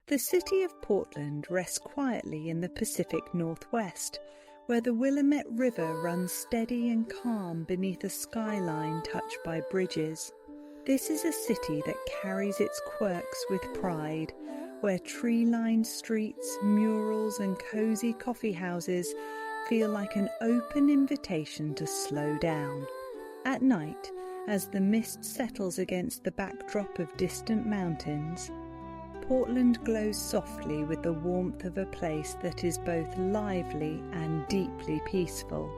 The city of Portland rests quietly in the Pacific Northwest, where the Willamette River runs steady and calm beneath a skyline touched by bridges. This is a city that carries its quirks with pride, where tree-lined streets, murals and cozy coffee houses feel like an open invitation to slow down. At night, as the mist settles against the backdrop of distant mountains, Portland glows softly with the warmth of a place that is both lively and deeply peaceful.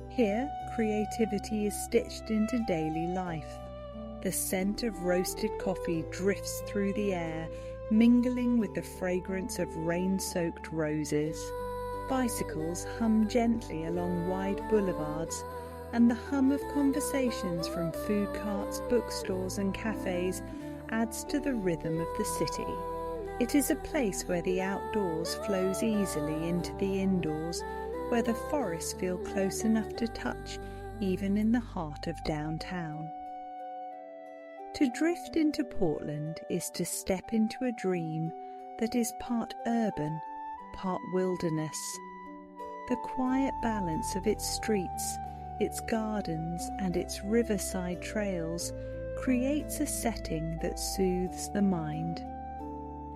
Here, creativity is stitched into daily life. The scent of roasted coffee drifts through the air, mingling with the fragrance of rain-soaked roses. Bicycles hum gently along wide boulevards, and the hum of conversations from food carts, bookstores and cafes adds to the rhythm of the city. It is a place where the outdoors flows easily into the indoors, where the forests feel close enough to touch, even in the heart of downtown. To drift into Portland is to step into a dream that is part urban, part wilderness. The quiet balance of its streets, its gardens and its riverside trails creates a setting that soothes the mind.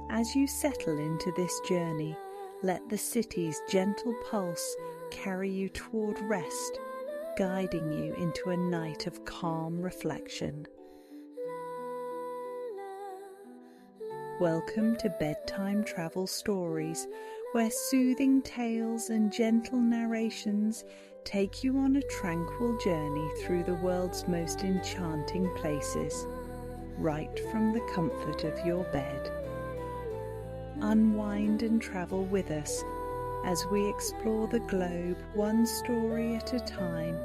As you settle into this journey, let the city's gentle pulse carry you toward rest, guiding you into a night of calm reflection. Welcome to Bedtime Travel Stories, where soothing tales and gentle narrations take you on a tranquil journey through the world's most enchanting places, right from the comfort of your bed. Unwind and travel with us as we explore the globe one story at a time,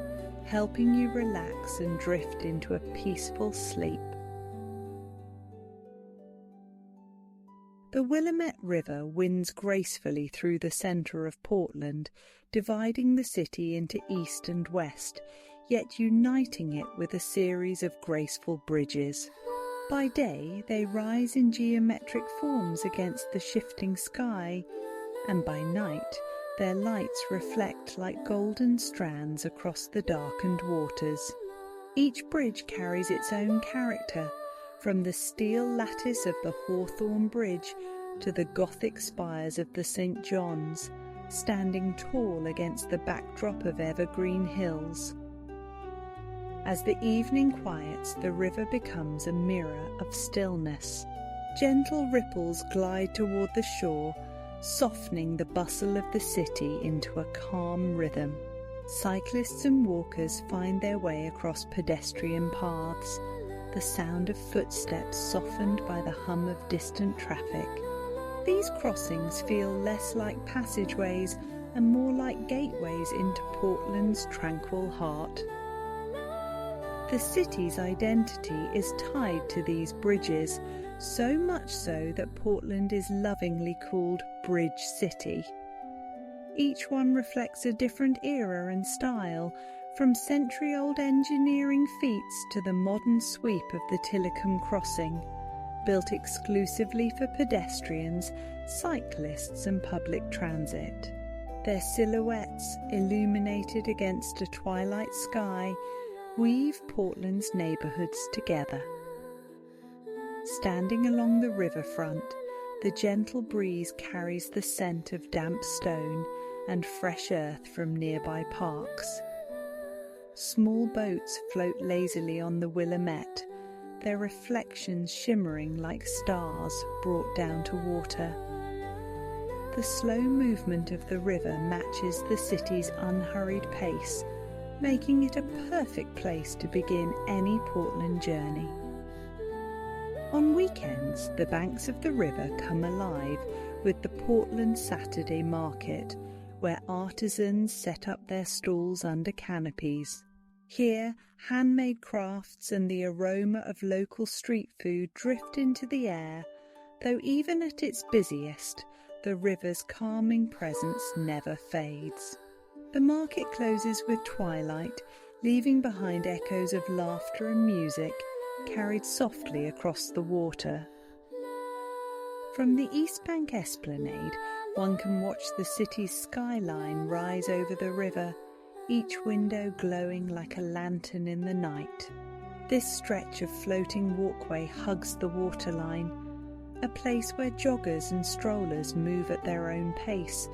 helping you relax and drift into a peaceful sleep. The Willamette River winds gracefully through the centre of Portland, dividing the city into east and west, yet uniting it with a series of graceful bridges. By day, they rise in geometric forms against the shifting sky, and by night, their lights reflect like golden strands across the darkened waters. Each bridge carries its own character, from the steel lattice of the Hawthorne Bridge to the Gothic spires of the St. John's, standing tall against the backdrop of evergreen hills. As the evening quiets, the river becomes a mirror of stillness. Gentle ripples glide toward the shore, softening the bustle of the city into a calm rhythm. Cyclists and walkers find their way across pedestrian paths, the sound of footsteps softened by the hum of distant traffic. These crossings feel less like passageways and more like gateways into Portland's tranquil heart. The city's identity is tied to these bridges, so much so that Portland is lovingly called Bridge City. Each one reflects a different era and style, from century-old engineering feats to the modern sweep of the Tillicum Crossing, built exclusively for pedestrians, cyclists and public transit. Their silhouettes, illuminated against a twilight sky, weave Portland's neighbourhoods together. Standing along the riverfront, the gentle breeze carries the scent of damp stone and fresh earth from nearby parks. Small boats float lazily on the Willamette, their reflections shimmering like stars brought down to water. The slow movement of the river matches the city's unhurried pace, making it a perfect place to begin any Portland journey. On weekends, the banks of the river come alive with the Portland Saturday Market, where artisans set up their stalls under canopies. Here, handmade crafts and the aroma of local street food drift into the air, though even at its busiest, the river's calming presence never fades. The market closes with twilight, leaving behind echoes of laughter and music carried softly across the water. From the East Bank Esplanade, one can watch the city's skyline rise over the river, each window glowing like a lantern in the night. This stretch of floating walkway hugs the waterline, a place where joggers and strollers move at their own pace,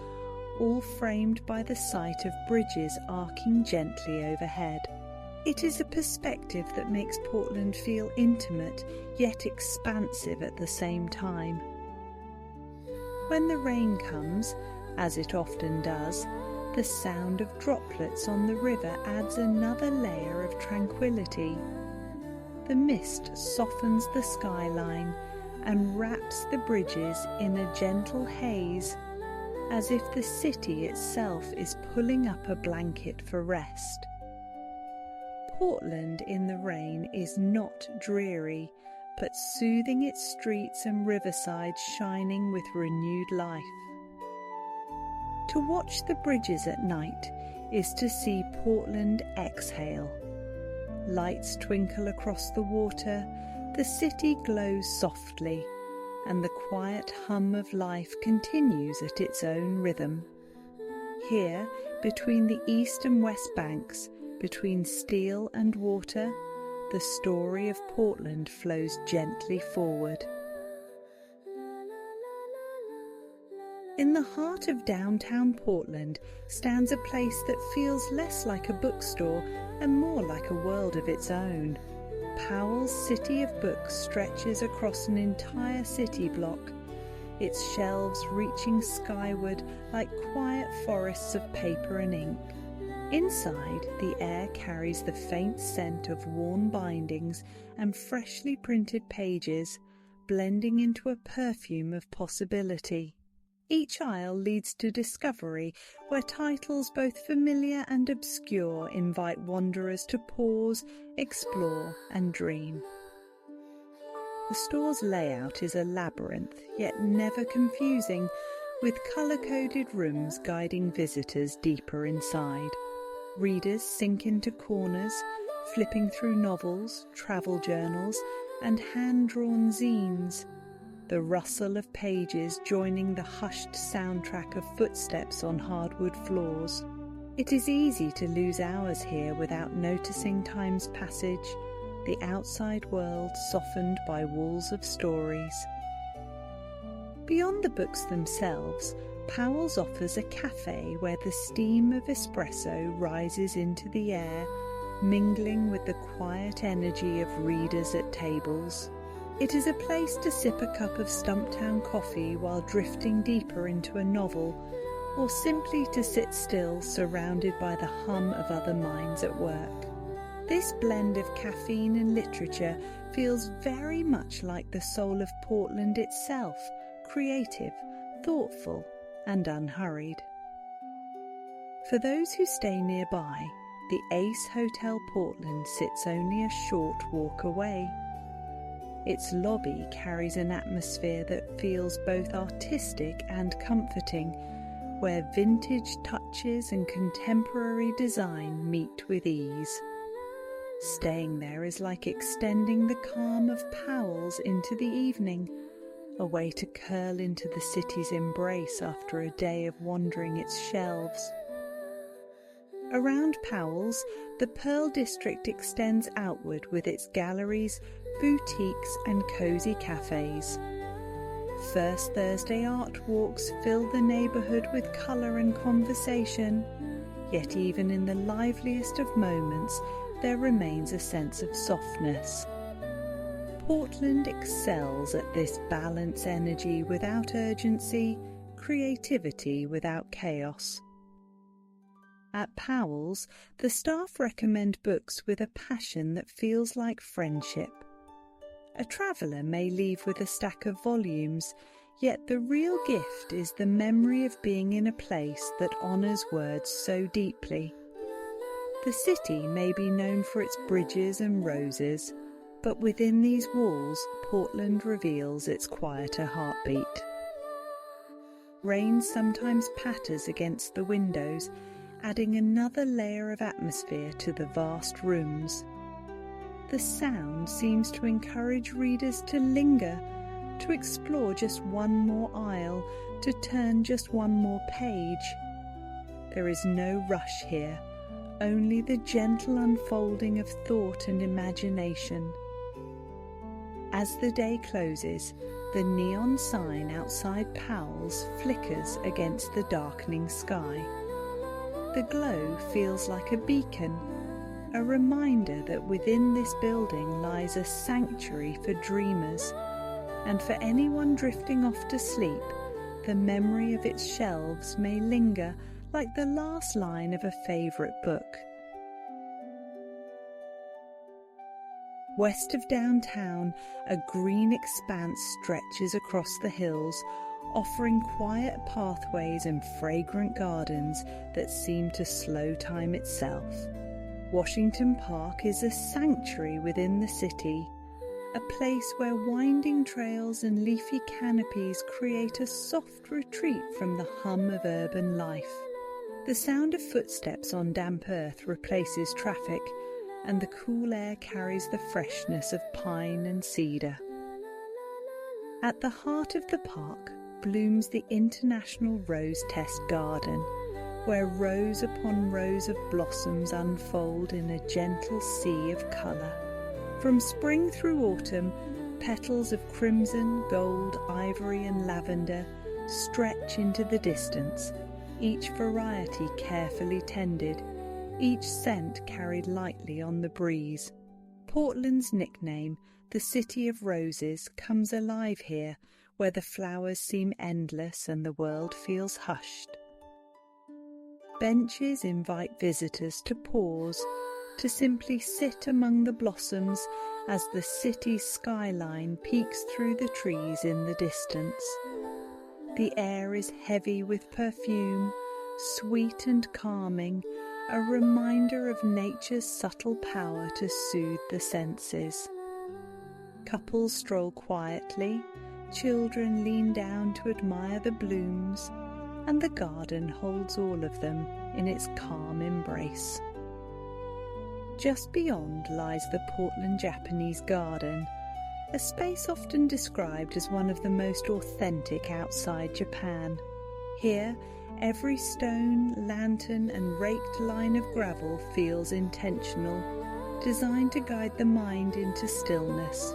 all framed by the sight of bridges arcing gently overhead. It is a perspective that makes Portland feel intimate yet expansive at the same time. When the rain comes, as it often does, the sound of droplets on the river adds another layer of tranquility. The mist softens the skyline and wraps the bridges in a gentle haze, as if the city itself is pulling up a blanket for rest. Portland in the rain is not dreary, but soothing, its streets and riverside shining with renewed life. To watch the bridges at night is to see Portland exhale. Lights twinkle across the water, the city glows softly, and the quiet hum of life continues at its own rhythm. Here, between the east and west banks, between steel and water, the story of Portland flows gently forward. In the heart of downtown Portland stands a place that feels less like a bookstore and more like a world of its own. Powell's City of Books stretches across an entire city block, its shelves reaching skyward like quiet forests of paper and ink. Inside, the air carries the faint scent of worn bindings and freshly printed pages, blending into a perfume of possibility. Each aisle leads to discovery, where titles both familiar and obscure invite wanderers to pause, explore and dream. The store's layout is a labyrinth, yet never confusing, with colour-coded rooms guiding visitors deeper inside. Readers sink into corners, flipping through novels, travel journals and hand-drawn zines, the rustle of pages joining the hushed soundtrack of footsteps on hardwood floors. It is easy to lose hours here without noticing time's passage, the outside world softened by walls of stories. Beyond the books themselves, Powell's offers a cafe where the steam of espresso rises into the air, mingling with the quiet energy of readers at tables. It is a place to sip a cup of Stumptown coffee while drifting deeper into a novel, or simply to sit still surrounded by the hum of other minds at work. This blend of caffeine and literature feels very much like the soul of Portland itself, creative, thoughtful and unhurried. For those who stay nearby, the Ace Hotel Portland sits only a short walk away. Its lobby carries an atmosphere that feels both artistic and comforting, where vintage touches and contemporary design meet with ease. Staying there is like extending the calm of Powell's into the evening, a way to curl into the city's embrace after a day of wandering its shelves. Around Powell's, the Pearl District extends outward with its galleries, boutiques and cosy cafes. First Thursday art walks fill the neighbourhood with colour and conversation, yet even in the liveliest of moments there remains a sense of softness. Portland excels at this balance energy without urgency, creativity without chaos. At Powell's, the staff recommend books with a passion that feels like friendship. A traveller may leave with a stack of volumes, yet the real gift is the memory of being in a place that honours words so deeply. The city may be known for its bridges and roses, but within these walls, Portland reveals its quieter heartbeat. Rain sometimes patters against the windows, adding another layer of atmosphere to the vast rooms. The sound seems to encourage readers to linger, to explore just one more aisle, to turn just one more page. There is no rush here, only the gentle unfolding of thought and imagination. As the day closes, the neon sign outside Powell's flickers against the darkening sky. The glow feels like a beacon, a reminder that within this building lies a sanctuary for dreamers, and for anyone drifting off to sleep, the memory of its shelves may linger like the last line of a favourite book. West of downtown, a green expanse stretches across the hills, offering quiet pathways and fragrant gardens that seem to slow time itself. Washington Park is a sanctuary within the city, a place where winding trails and leafy canopies create a soft retreat from the hum of urban life. The sound of footsteps on damp earth replaces traffic, and the cool air carries the freshness of pine and cedar. At the heart of the park blooms the International Rose Test Garden, where rows upon rows of blossoms unfold in a gentle sea of colour. From spring through autumn, petals of crimson, gold, ivory and lavender stretch into the distance, each variety carefully tended, each scent carried lightly on the breeze. Portland's nickname, the City of Roses, comes alive here, where the flowers seem endless and the world feels hushed. Benches invite visitors to pause, to simply sit among the blossoms as the city's skyline peeks through the trees in the distance. The air is heavy with perfume, sweet and calming, a reminder of nature's subtle power to soothe the senses. Couples stroll quietly, children lean down to admire the blooms, and the garden holds all of them in its calm embrace. Just beyond lies the Portland Japanese Garden, a space often described as one of the most authentic outside Japan. Here, every stone, lantern and raked line of gravel feels intentional, designed to guide the mind into stillness.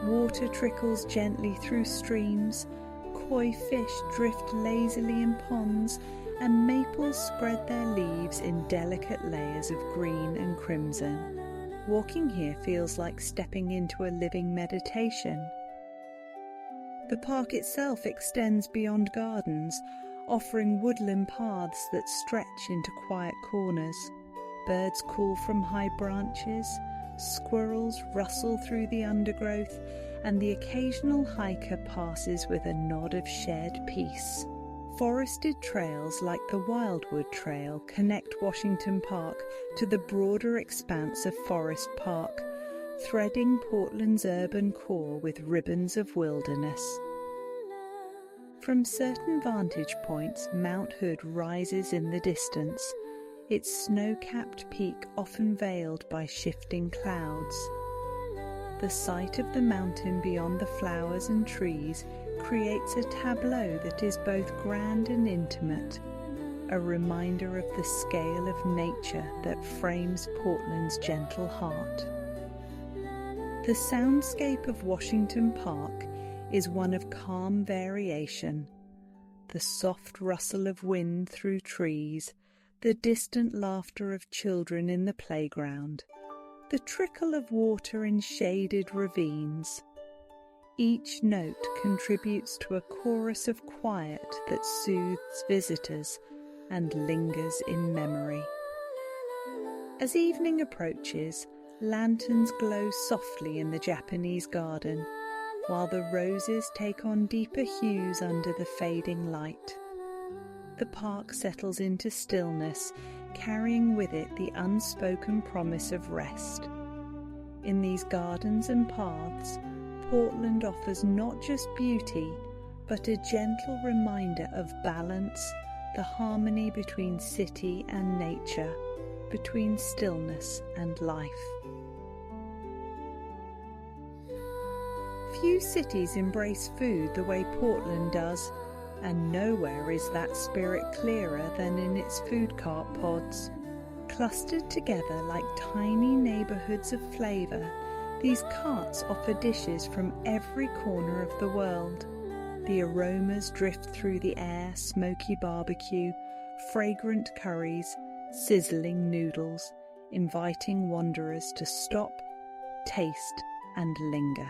Water trickles gently through streams, koi fish drift lazily in ponds, and maples spread their leaves in delicate layers of green and crimson. Walking here feels like stepping into a living meditation. The park itself extends beyond gardens, offering woodland paths that stretch into quiet corners. Birds call from high branches, squirrels rustle through the undergrowth, and the occasional hiker passes with a nod of shared peace. Forested trails like the Wildwood Trail connect Washington Park to the broader expanse of Forest Park, threading Portland's urban core with ribbons of wilderness. From certain vantage points, Mount Hood rises in the distance, its snow-capped peak often veiled by shifting clouds. The sight of the mountain beyond the flowers and trees creates a tableau that is both grand and intimate, a reminder of the scale of nature that frames Portland's gentle heart. The soundscape of Washington Park is one of calm variation, the soft rustle of wind through trees, the distant laughter of children in the playground, the trickle of water in shaded ravines. Each note contributes to a chorus of quiet that soothes visitors and lingers in memory. As evening approaches, lanterns glow softly in the Japanese garden, while the roses take on deeper hues under the fading light. The park settles into stillness, carrying with it the unspoken promise of rest. In these gardens and paths, Portland offers not just beauty, but a gentle reminder of balance, the harmony between city and nature, between stillness and life. Few cities embrace food the way Portland does, and nowhere is that spirit clearer than in its food cart pods. Clustered together like tiny neighbourhoods of flavour, these carts offer dishes from every corner of the world. The aromas drift through the air, smoky barbecue, fragrant curries, sizzling noodles, inviting wanderers to stop, taste and linger.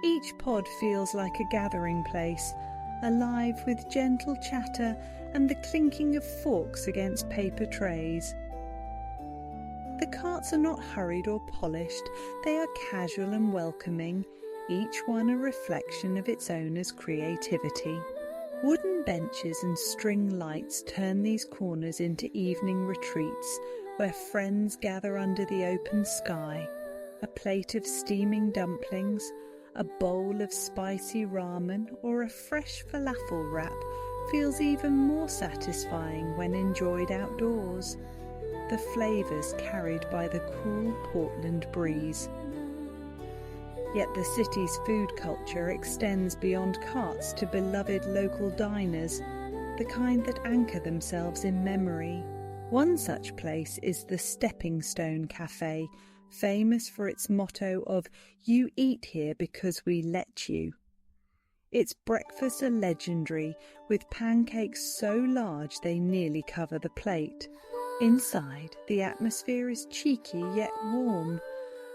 Each pod feels like a gathering place, alive with gentle chatter and the clinking of forks against paper trays. The carts are not hurried or polished, they are casual and welcoming, each one a reflection of its owner's creativity. Wooden benches and string lights turn these corners into evening retreats where friends gather under the open sky. A plate of steaming dumplings, a bowl of spicy ramen, or a fresh falafel wrap feels even more satisfying when enjoyed outdoors, the flavours carried by the cool Portland breeze. Yet the city's food culture extends beyond carts to beloved local diners, the kind that anchor themselves in memory. One such place is the Stepping Stone Café, famous for its motto of "You eat here because we let you." Its breakfasts are legendary, with pancakes so large they nearly cover the plate. Inside, the atmosphere is cheeky yet warm,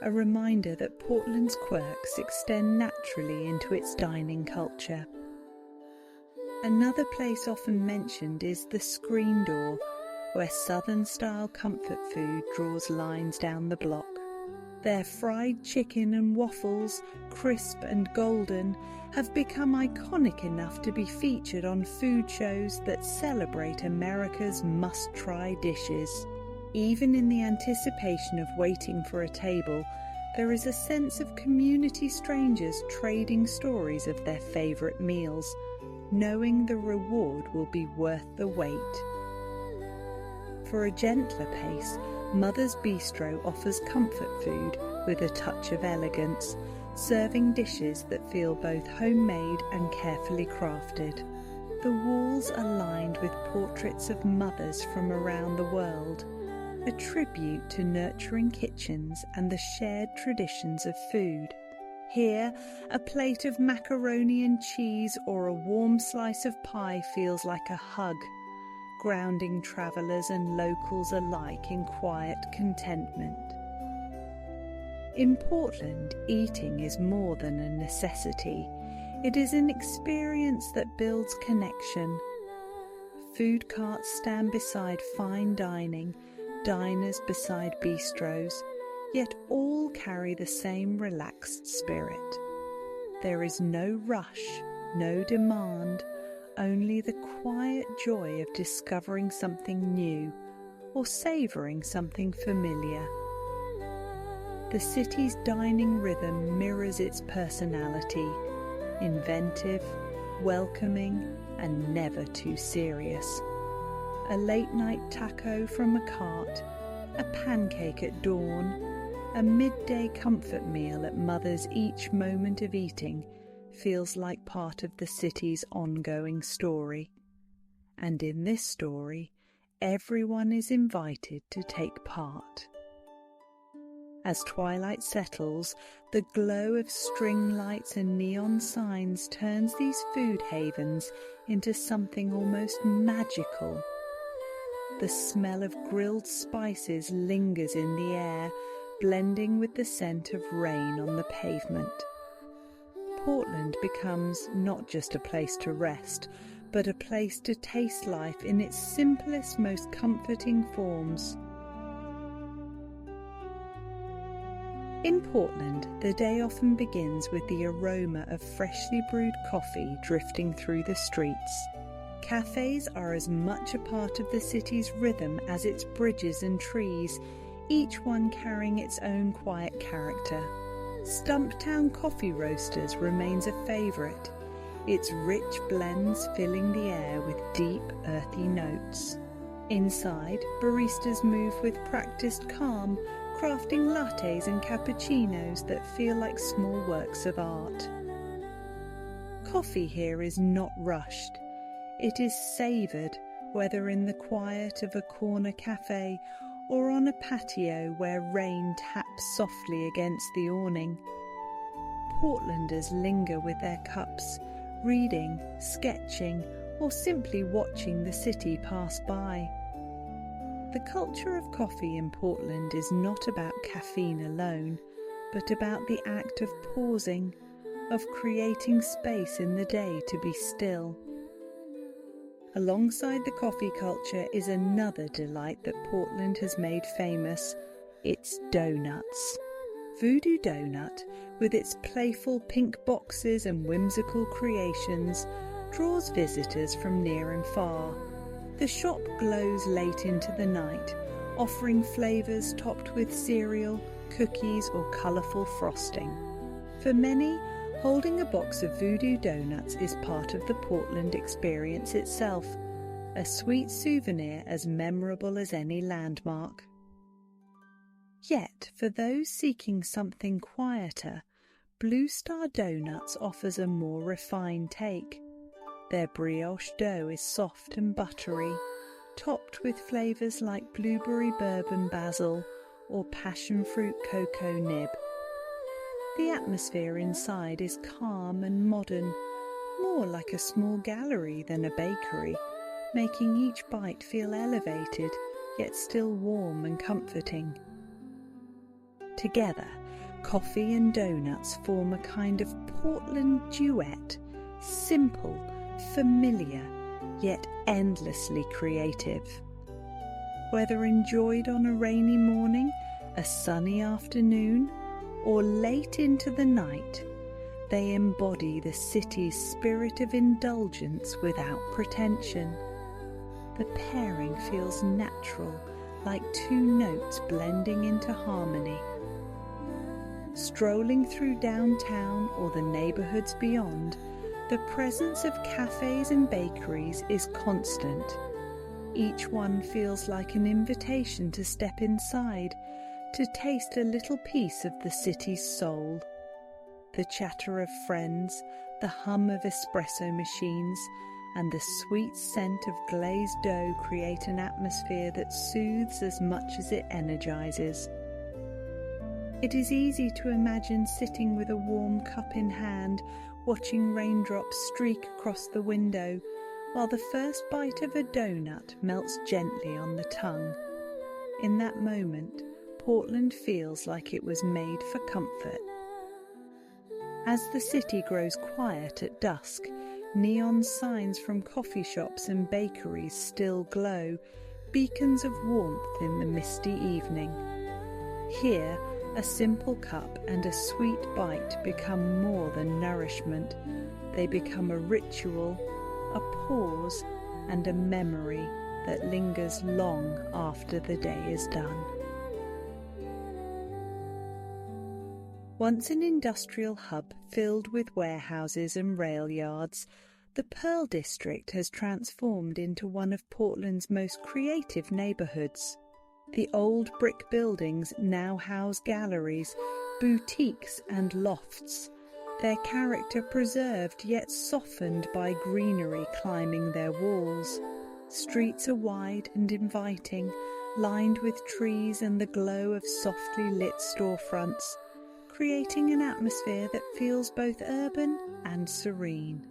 a reminder that Portland's quirks extend naturally into its dining culture. Another place often mentioned is the Screen Door, where Southern-style comfort food draws lines down the block. Their fried chicken and waffles, crisp and golden, have become iconic enough to be featured on food shows that celebrate America's must-try dishes. Even in the anticipation of waiting for a table, there is a sense of community strangers trading stories of their favourite meals, knowing the reward will be worth the wait. For a gentler pace, Mother's Bistro offers comfort food with a touch of elegance, serving dishes that feel both homemade and carefully crafted. The walls are lined with portraits of mothers from around the world, a tribute to nurturing kitchens and the shared traditions of food. Here, a plate of macaroni and cheese or a warm slice of pie feels like a hug, grounding travellers and locals alike in quiet contentment. In Portland, eating is more than a necessity. It is an experience that builds connection. Food carts stand beside fine dining, diners beside bistros, yet all carry the same relaxed spirit. There is no rush, no demand, only the quiet joy of discovering something new or savouring something familiar. The city's dining rhythm mirrors its personality, inventive, welcoming, and never too serious. A late-night taco from a cart, a pancake at dawn, a midday comfort meal at Mother's. Each moment of eating feels like part of the city's ongoing story. And in this story, everyone is invited to take part. As twilight settles, the glow of string lights and neon signs turns these food havens into something almost magical. The smell of grilled spices lingers in the air, blending with the scent of rain on the pavement. Portland becomes not just a place to rest, but a place to taste life in its simplest, most comforting forms. In Portland, the day often begins with the aroma of freshly brewed coffee drifting through the streets. Cafes are as much a part of the city's rhythm as its bridges and trees, each one carrying its own quiet character. Stumptown Coffee Roasters remains a favourite, its rich blends filling the air with deep, earthy notes. Inside, baristas move with practiced calm, crafting lattes and cappuccinos that feel like small works of art. Coffee here is not rushed. It is savoured, whether in the quiet of a corner cafe or on a patio where rain taps softly against the awning. Portlanders linger with their cups, reading, sketching, or simply watching the city pass by. The culture of coffee in Portland is not about caffeine alone, but about the act of pausing, of creating space in the day to be still. Alongside the coffee culture is another delight that Portland has made famous. It's donuts. Voodoo Donut, with its playful pink boxes and whimsical creations, draws visitors from near and far. The shop glows late into the night, offering flavours topped with cereal, cookies or colourful frosting. For many, holding a box of Voodoo Donuts is part of the Portland experience itself, a sweet souvenir as memorable as any landmark. Yet, for those seeking something quieter, Blue Star Donuts offers a more refined take. Their brioche dough is soft and buttery, topped with flavours like blueberry bourbon basil or passion fruit cocoa nib. The atmosphere inside is calm and modern, more like a small gallery than a bakery, making each bite feel elevated, yet still warm and comforting. Together, coffee and donuts form a kind of Portland duet, simple, familiar, yet endlessly creative. Whether enjoyed on a rainy morning, a sunny afternoon, or late into the night, they embody the city's spirit of indulgence without pretension. The pairing feels natural, like two notes blending into harmony. Strolling through downtown or the neighbourhoods beyond, the presence of cafes and bakeries is constant. Each one feels like an invitation to step inside, to taste a little piece of the city's soul. The chatter of friends, the hum of espresso machines, and the sweet scent of glazed dough create an atmosphere that soothes as much as it energizes. It is easy to imagine sitting with a warm cup in hand, watching raindrops streak across the window, while the first bite of a donut melts gently on the tongue. In that moment, Portland feels like it was made for comfort. As the city grows quiet at dusk, neon signs from coffee shops and bakeries still glow, beacons of warmth in the misty evening. Here, a simple cup and a sweet bite become more than nourishment. They become a ritual, a pause, and a memory that lingers long after the day is done. Once an industrial hub filled with warehouses and rail yards, the Pearl District has transformed into one of Portland's most creative neighbourhoods. The old brick buildings now house galleries, boutiques and lofts, their character preserved yet softened by greenery climbing their walls. Streets are wide and inviting, lined with trees and the glow of softly lit storefronts, creating an atmosphere that feels both urban and serene.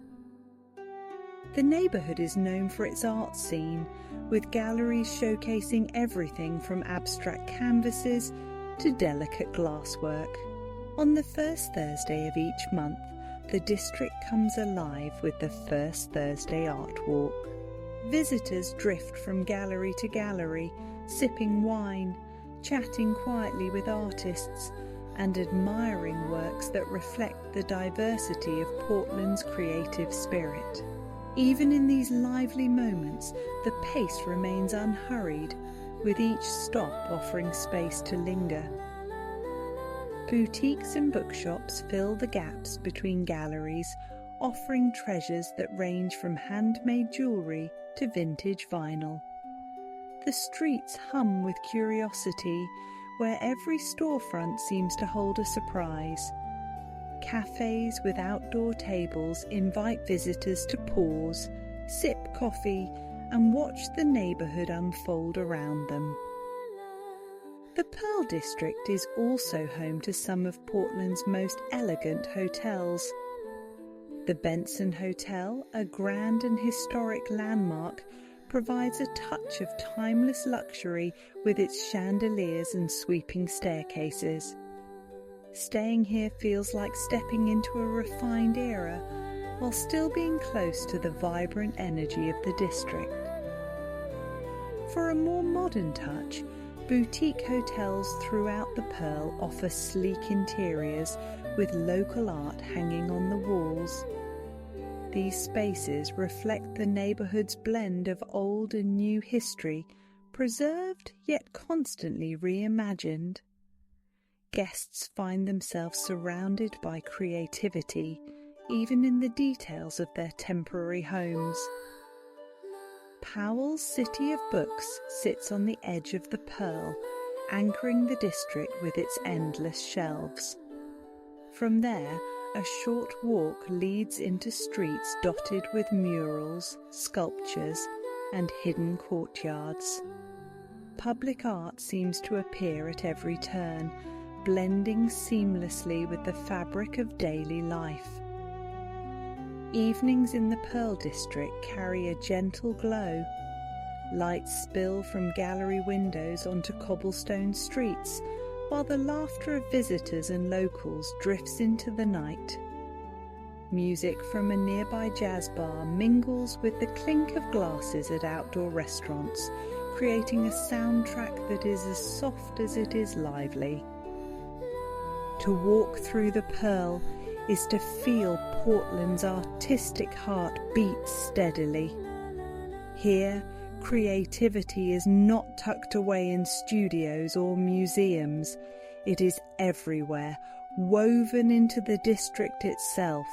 The neighbourhood is known for its art scene, with galleries showcasing everything from abstract canvases to delicate glasswork. On the first Thursday of each month, the district comes alive with the First Thursday Art Walk. Visitors drift from gallery to gallery, sipping wine, chatting quietly with artists, and admiring works that reflect the diversity of Portland's creative spirit. Even in these lively moments, the pace remains unhurried, with each stop offering space to linger. Boutiques and bookshops fill the gaps between galleries, offering treasures that range from handmade jewellery to vintage vinyl. The streets hum with curiosity, where every storefront seems to hold a surprise. Cafes with outdoor tables invite visitors to pause, sip coffee, and watch the neighbourhood unfold around them. The Pearl District is also home to some of Portland's most elegant hotels. The Benson Hotel, a grand and historic landmark, provides a touch of timeless luxury with its chandeliers and sweeping staircases. Staying here feels like stepping into a refined era, while still being close to the vibrant energy of the district. For a more modern touch, boutique hotels throughout the Pearl offer sleek interiors with local art hanging on the walls. These spaces reflect the neighbourhood's blend of old and new history, preserved yet constantly reimagined. Guests find themselves surrounded by creativity, even in the details of their temporary homes. Powell's City of Books sits on the edge of the Pearl, anchoring the district with its endless shelves. From there, a short walk leads into streets dotted with murals, sculptures, and hidden courtyards. Public art seems to appear at every turn, blending seamlessly with the fabric of daily life. Evenings in the Pearl District carry a gentle glow. Lights spill from gallery windows onto cobblestone streets, while the laughter of visitors and locals drifts into the night. Music from a nearby jazz bar mingles with the clink of glasses at outdoor restaurants, creating a soundtrack that is as soft as it is lively. To walk through the Pearl is to feel Portland's artistic heart beat steadily. Here, creativity is not tucked away in studios or museums. It is everywhere, woven into the district itself.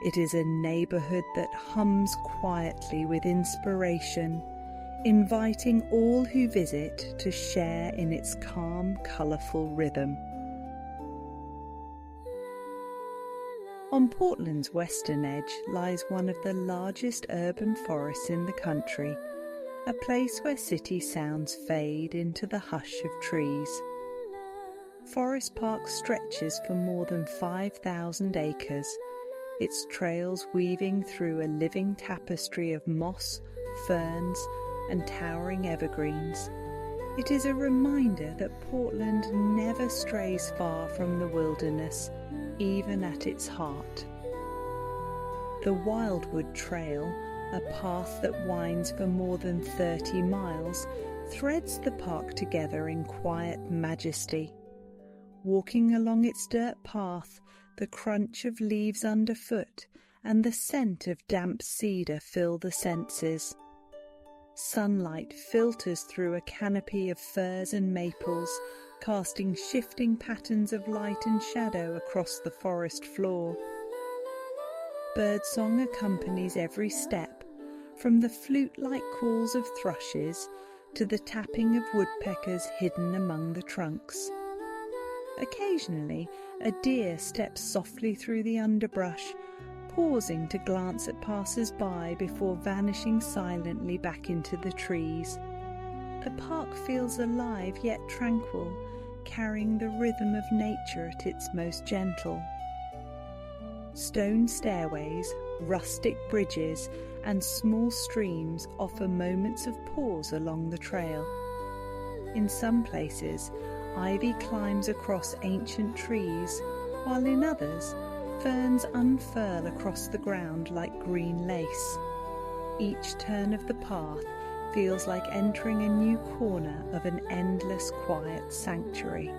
It is a neighbourhood that hums quietly with inspiration, inviting all who visit to share in its calm, colourful rhythm. On Portland's western edge lies one of the largest urban forests in the country, a place where city sounds fade into the hush of trees. Forest Park stretches for more than 5,000 acres, its trails weaving through a living tapestry of moss, ferns, and towering evergreens. It is a reminder that Portland never strays far from the wilderness, even at its heart. The Wildwood Trail, a path that winds for more than 30 miles, threads the park together in quiet majesty. Walking along its dirt path, the crunch of leaves underfoot and the scent of damp cedar fill the senses. Sunlight filters through a canopy of firs and maples, casting shifting patterns of light and shadow across the forest floor. Birdsong accompanies every step, from the flute-like calls of thrushes to the tapping of woodpeckers hidden among the trunks. Occasionally, a deer steps softly through the underbrush, pausing to glance at passers-by before vanishing silently back into the trees. The park feels alive yet tranquil, carrying the rhythm of nature at its most gentle. Stone stairways, rustic bridges, and small streams offer moments of pause along the trail. In some places, ivy climbs across ancient trees, while in others, ferns unfurl across the ground like green lace. Each turn of the path feels like entering a new corner of an endless quiet sanctuary.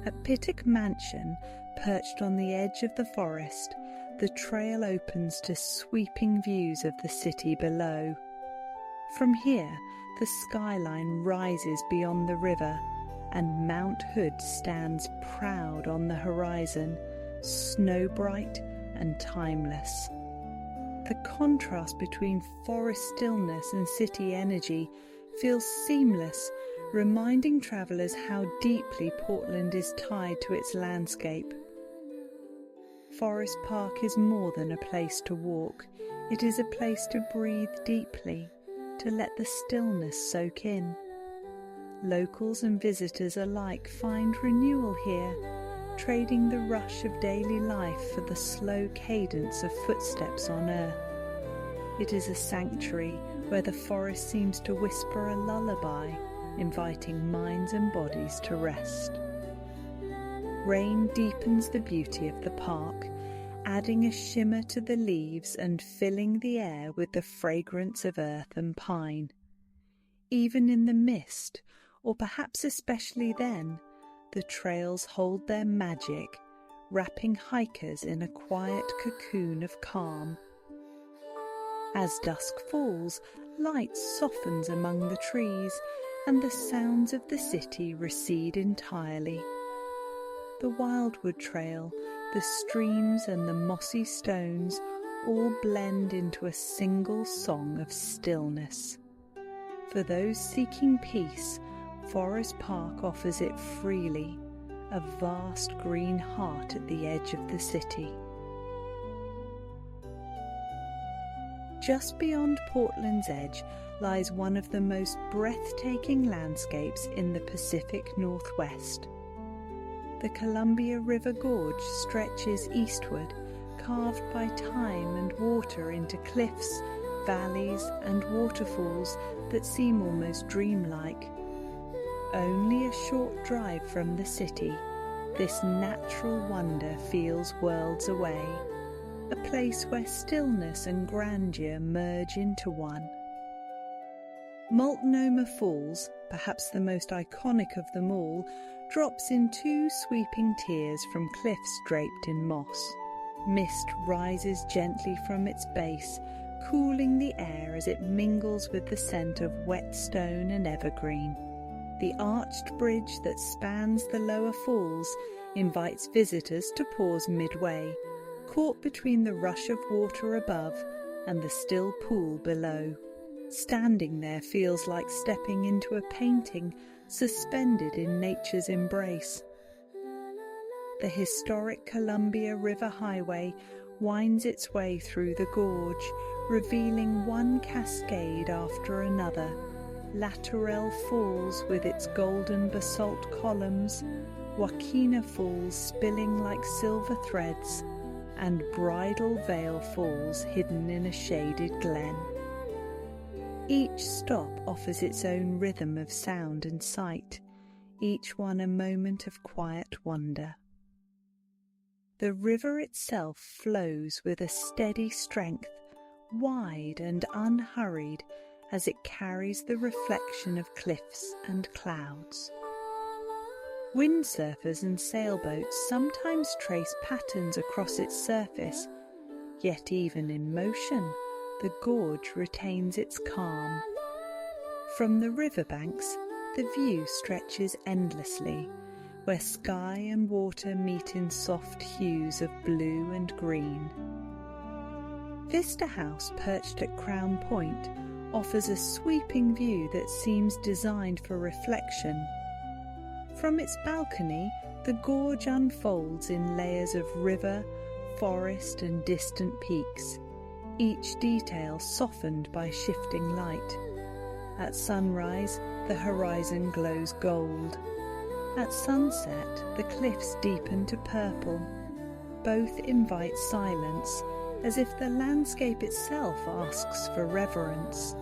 At Pittock Mansion, perched on the edge of the forest, the trail opens to sweeping views of the city below. From here, the skyline rises beyond the river, and Mount Hood stands proud on the horizon, snow-bright and timeless. The contrast between forest stillness and city energy feels seamless, reminding travellers how deeply Portland is tied to its landscape. Forest Park is more than a place to walk. It is a place to breathe deeply, to let the stillness soak in. Locals and visitors alike find renewal here, trading the rush of daily life for the slow cadence of footsteps on earth. It is a sanctuary where the forest seems to whisper a lullaby, inviting minds and bodies to rest. Rain deepens the beauty of the park, adding a shimmer to the leaves and filling the air with the fragrance of earth and pine. Even in the mist, or perhaps especially then, the trails hold their magic, wrapping hikers in a quiet cocoon of calm. As dusk falls, light softens among the trees, and the sounds of the city recede entirely. The Wildwood Trail, the streams and the mossy stones all blend into a single song of stillness. For those seeking peace, Forest Park offers it freely, a vast green heart at the edge of the city. Just beyond Portland's edge lies one of the most breathtaking landscapes in the Pacific Northwest. The Columbia River Gorge stretches eastward, carved by time and water into cliffs, valleys and waterfalls that seem almost dreamlike. Only a short drive from the city, this natural wonder feels worlds away, a place where stillness and grandeur merge into one. Multnomah Falls, perhaps the most iconic of them all, drops in two sweeping tiers from cliffs draped in moss. Mist rises gently from its base, cooling the air as it mingles with the scent of wet stone and evergreen. The arched bridge that spans the lower falls invites visitors to pause midway, caught between the rush of water above and the still pool below. Standing there feels like stepping into a painting suspended in nature's embrace. The historic Columbia River Highway winds its way through the gorge, revealing one cascade after another. Laterelle Falls with its golden basalt columns, Wakena Falls spilling like silver threads, and Bridal Veil Falls hidden in a shaded glen. Each stop offers its own rhythm of sound and sight, each one a moment of quiet wonder. The river itself flows with a steady strength, wide and unhurried, as it carries the reflection of cliffs and clouds. Windsurfers and sailboats sometimes trace patterns across its surface, yet even in motion, the gorge retains its calm. From the riverbanks, the view stretches endlessly, where sky and water meet in soft hues of blue and green. Vista House, perched at Crown Point, offers a sweeping view that seems designed for reflection. From its balcony, the gorge unfolds in layers of river, forest and distant peaks, each detail softened by shifting light. At sunrise, the horizon glows gold. At sunset, the cliffs deepen to purple. Both invite silence, as if the landscape itself asks for reverence.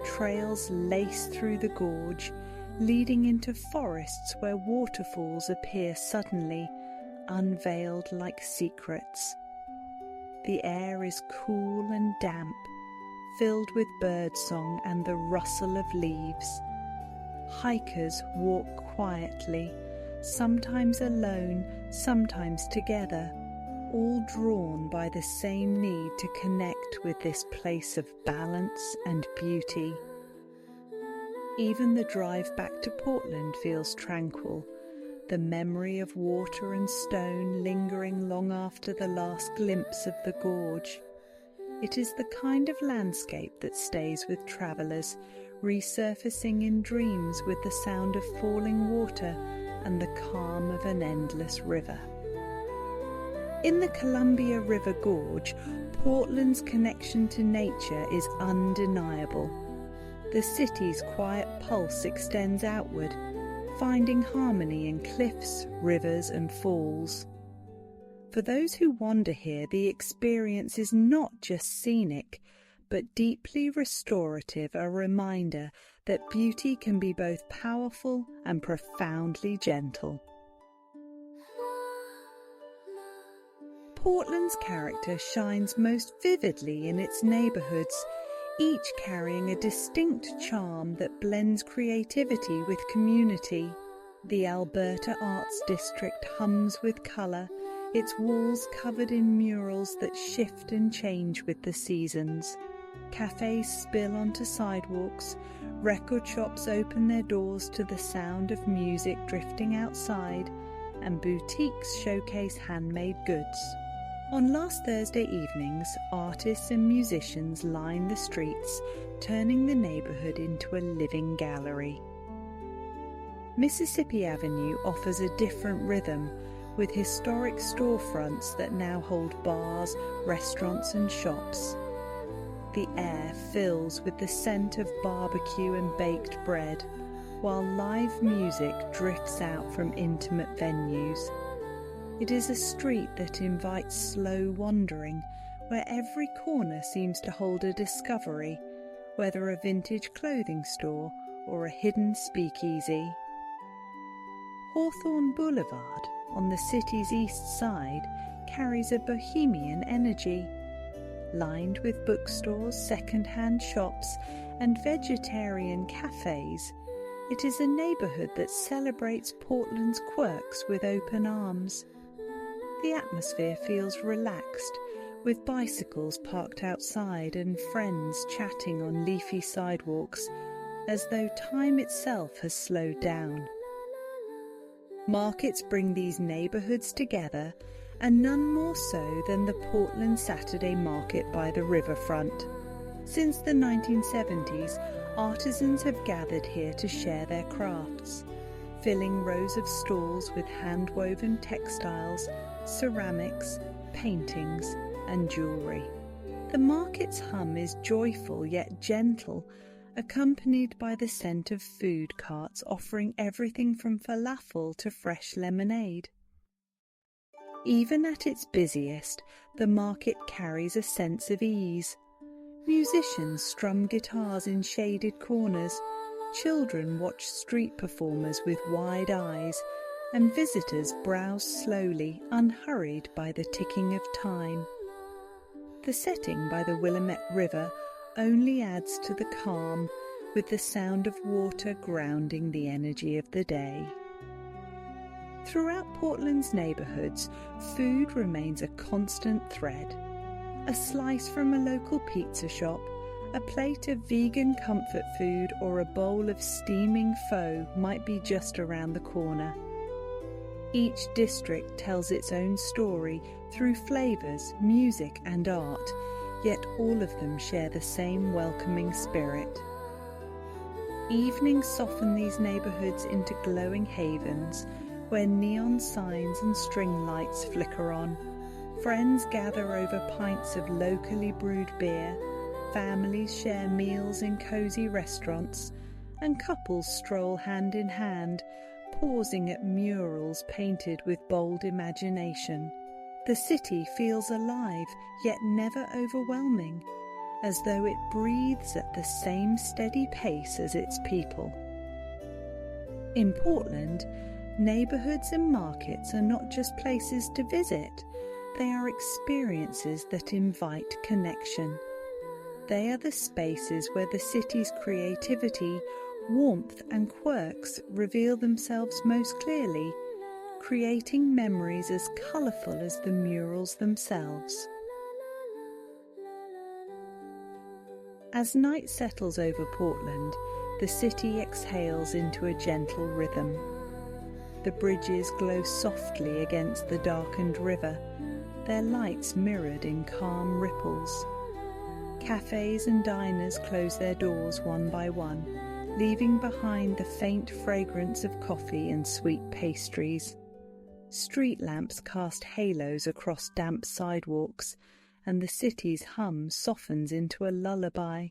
Trails lace through the gorge, leading into forests where waterfalls appear suddenly, unveiled like secrets. The air is cool and damp, filled with birdsong and the rustle of leaves. Hikers walk quietly, sometimes alone, sometimes together, all drawn by the same need to connect with this place of balance and beauty. Even the drive back to Portland feels tranquil, the memory of water and stone lingering long after the last glimpse of the gorge. It is the kind of landscape that stays with travellers, resurfacing in dreams with the sound of falling water and the calm of an endless river. In the Columbia River Gorge, Portland's connection to nature is undeniable. The city's quiet pulse extends outward, finding harmony in cliffs, rivers and falls. For those who wander here, the experience is not just scenic, but deeply restorative, a reminder that beauty can be both powerful and profoundly gentle. Portland's character shines most vividly in its neighbourhoods, each carrying a distinct charm that blends creativity with community. The Alberta Arts District hums with colour, its walls covered in murals that shift and change with the seasons. Cafes spill onto sidewalks, record shops open their doors to the sound of music drifting outside, and boutiques showcase handmade goods. On last Thursday evenings, artists and musicians line the streets, turning the neighbourhood into a living gallery. Mississippi Avenue offers a different rhythm, with historic storefronts that now hold bars, restaurants and shops. The air fills with the scent of barbecue and baked bread, while live music drifts out from intimate venues. It is a street that invites slow wandering, where every corner seems to hold a discovery, whether a vintage clothing store or a hidden speakeasy. Hawthorne Boulevard, on the city's east side, carries a bohemian energy. Lined with bookstores, second-hand shops and vegetarian cafes, it is a neighbourhood that celebrates Portland's quirks with open arms. The atmosphere feels relaxed, with bicycles parked outside and friends chatting on leafy sidewalks, as though time itself has slowed down. Markets bring these neighbourhoods together, and none more so than the Portland Saturday Market by the riverfront. Since the 1970s, artisans have gathered here to share their crafts, filling rows of stalls with hand-woven textiles, ceramics, paintings and jewellery. The market's hum is joyful yet gentle, accompanied by the scent of food carts offering everything from falafel to fresh lemonade. Even at its busiest, the market carries a sense of ease. Musicians strum guitars in shaded corners, children watch street performers with wide eyes, and visitors browse slowly, unhurried by the ticking of time. The setting by the Willamette River only adds to the calm, with the sound of water grounding the energy of the day. Throughout Portland's neighbourhoods, food remains a constant thread. A slice from a local pizza shop, a plate of vegan comfort food or a bowl of steaming pho might be just around the corner. Each district tells its own story through flavours, music and art, yet all of them share the same welcoming spirit. Evenings soften these neighbourhoods into glowing havens, where neon signs and string lights flicker on. Friends gather over pints of locally brewed beer, families share meals in cosy restaurants, and couples stroll hand in hand, pausing at murals painted with bold imagination. The city feels alive, yet never overwhelming, as though it breathes at the same steady pace as its people. In Portland, neighbourhoods and markets are not just places to visit, they are experiences that invite connection. They are the spaces where the city's creativity, warmth and quirks reveal themselves most clearly, creating memories as colourful as the murals themselves. As night settles over Portland, the city exhales into a gentle rhythm. The bridges glow softly against the darkened river, their lights mirrored in calm ripples. Cafes and diners close their doors one by one, leaving behind the faint fragrance of coffee and sweet pastries. Street lamps cast halos across damp sidewalks, and the city's hum softens into a lullaby.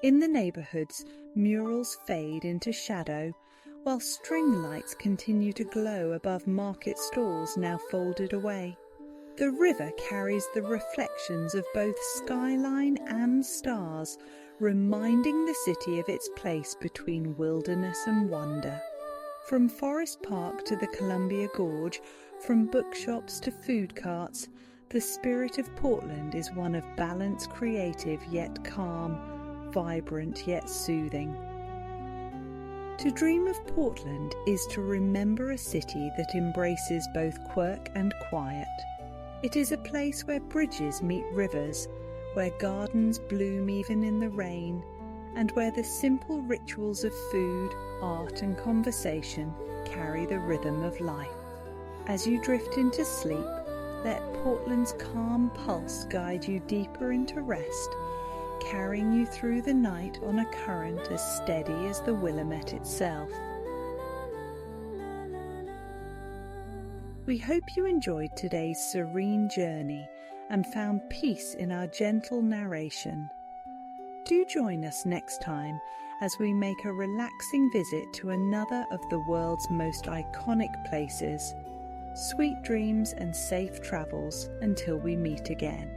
In the neighbourhoods, murals fade into shadow, while string lights continue to glow above market stalls now folded away. The river carries the reflections of both skyline and stars, reminding the city of its place between wilderness and wonder. From Forest Park to the Columbia Gorge, from bookshops to food carts, the spirit of Portland is one of balance, creative yet calm, vibrant yet soothing. To dream of Portland is to remember a city that embraces both quirk and quiet. It is a place where bridges meet rivers, where gardens bloom even in the rain, and where the simple rituals of food, art and conversation carry the rhythm of life. As you drift into sleep, let Portland's calm pulse guide you deeper into rest, carrying you through the night on a current as steady as the Willamette itself. We hope you enjoyed today's serene journey and found peace in our gentle narration. Do join us next time as we make a relaxing visit to another of the world's most iconic places. Sweet dreams and safe travels until we meet again.